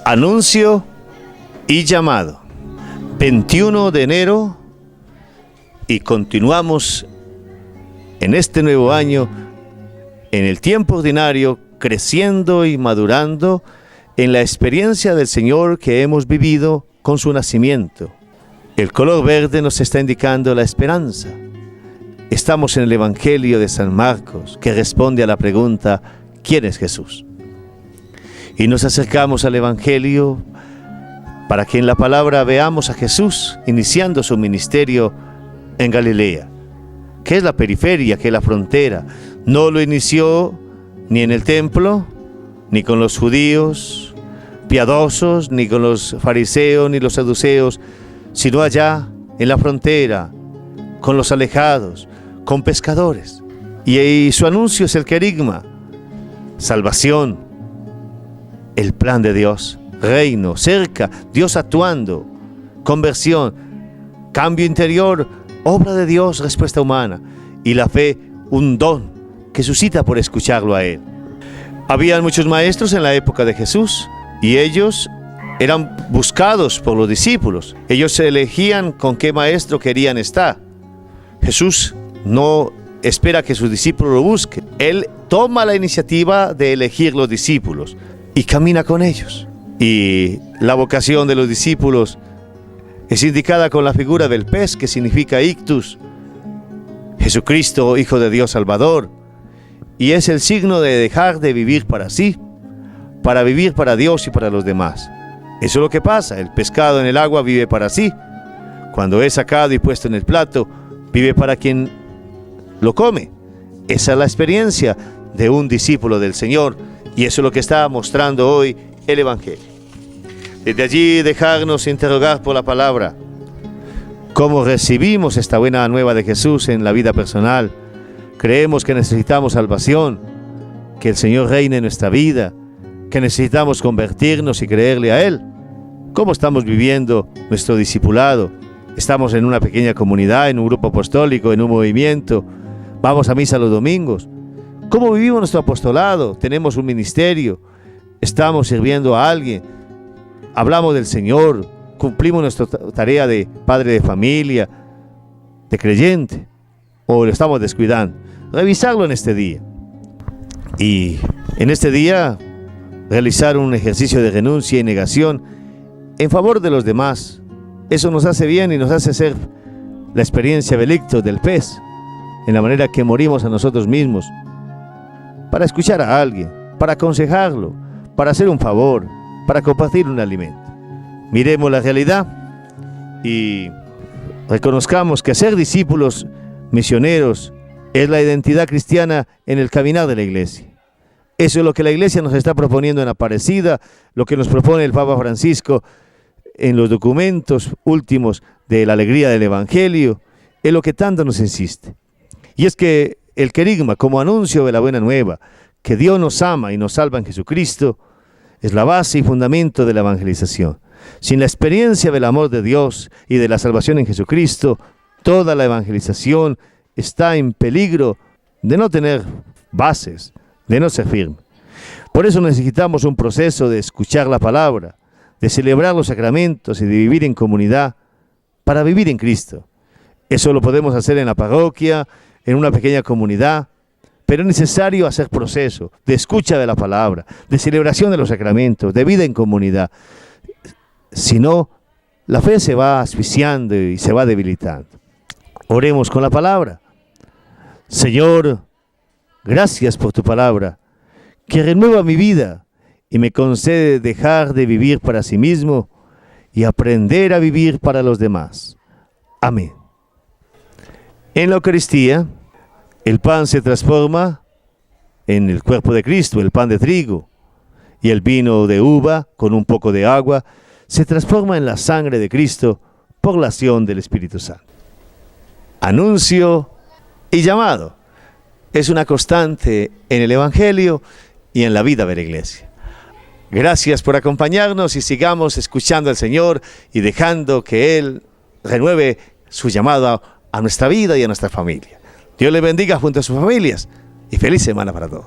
Anuncio y llamado. 21 de enero y continuamos en este nuevo año, en el tiempo ordinario, creciendo y madurando en la experiencia del Señor que hemos vivido con su nacimiento. El color verde nos está indicando la esperanza. Estamos en el Evangelio de San Marcos, que responde a la pregunta: ¿quién es Jesús? Y nos acercamos al Evangelio para que en la palabra veamos a Jesús iniciando su ministerio en Galilea, que es la periferia, que es la frontera. No lo inició ni en el templo, ni con los judíos piadosos, ni con los fariseos, ni los saduceos, sino allá en la frontera, con los alejados, con pescadores. Y su anuncio es el querigma: salvación, el plan de Dios, reino, cerca, Dios actuando, conversión, cambio interior, obra de Dios, respuesta humana, y la fe, un don que suscita por escucharlo a Él. Habían muchos maestros en la época de Jesús, y ellos eran buscados por los discípulos. Ellos elegían con qué maestro querían estar. Jesús no espera que sus discípulos lo busquen. Él toma la iniciativa de elegir los discípulos y camina con ellos. Y la vocación de los discípulos es indicada con la figura del pez, que significa ictus, Jesucristo, Hijo de Dios Salvador, y es el signo de dejar de vivir para sí, para vivir para Dios y para los demás. Eso es lo que pasa: el pescado en el agua vive para sí. Cuando es sacado y puesto en el plato, vive para quien lo come. Esa es la experiencia de un discípulo del Señor, y eso es lo que está mostrando hoy el Evangelio. Desde allí dejarnos interrogar por la palabra. ¿Cómo recibimos esta buena nueva de Jesús en la vida personal? Creemos que necesitamos salvación, que el Señor reine en nuestra vida, que necesitamos convertirnos y creerle a Él. ¿Cómo estamos viviendo nuestro discipulado? Estamos en una pequeña comunidad, en un grupo apostólico, en un movimiento. Vamos a misa los domingos. ¿Cómo vivimos nuestro apostolado? Tenemos un ministerio, estamos sirviendo a alguien, hablamos del Señor, cumplimos nuestra tarea de padre de familia, de creyente, o lo estamos descuidando. Revisarlo en este día. Y en este día realizar un ejercicio de renuncia y negación en favor de los demás. Eso nos hace bien y nos hace hacer la experiencia del ictus, del pez, en la manera que morimos a nosotros mismos, para escuchar a alguien, para aconsejarlo, para hacer un favor, para compartir un alimento. Miremos la realidad y reconozcamos que ser discípulos misioneros es la identidad cristiana en el caminar de la Iglesia. Eso es lo que la Iglesia nos está proponiendo en Aparecida, lo que nos propone el Papa Francisco en los documentos últimos de la alegría del Evangelio, es lo que tanto nos insiste. Y es que el querigma, como anuncio de la buena nueva, que Dios nos ama y nos salva en Jesucristo, es la base y fundamento de la evangelización. Sin la experiencia del amor de Dios y de la salvación en Jesucristo, toda la evangelización está en peligro de no tener bases, de no ser firme. Por eso necesitamos un proceso de escuchar la palabra, de celebrar los sacramentos y de vivir en comunidad para vivir en Cristo. Eso lo podemos hacer en la parroquia, en una pequeña comunidad, pero es necesario hacer proceso de escucha de la palabra, de celebración de los sacramentos, de vida en comunidad. Si no, la fe se va asfixiando y se va debilitando. Oremos con la palabra. Señor, gracias por tu palabra, que renueva mi vida y me concede dejar de vivir para sí mismo y aprender a vivir para los demás. Amén. En la Eucaristía, el pan se transforma en el cuerpo de Cristo, el pan de trigo, y el vino de uva con un poco de agua se transforma en la sangre de Cristo por la acción del Espíritu Santo. Anuncio y llamado es una constante en el Evangelio y en la vida de la Iglesia. Gracias por acompañarnos y sigamos escuchando al Señor y dejando que Él renueve su llamado a nuestra vida y a nuestra familia. Dios les bendiga junto a sus familias y feliz semana para todos.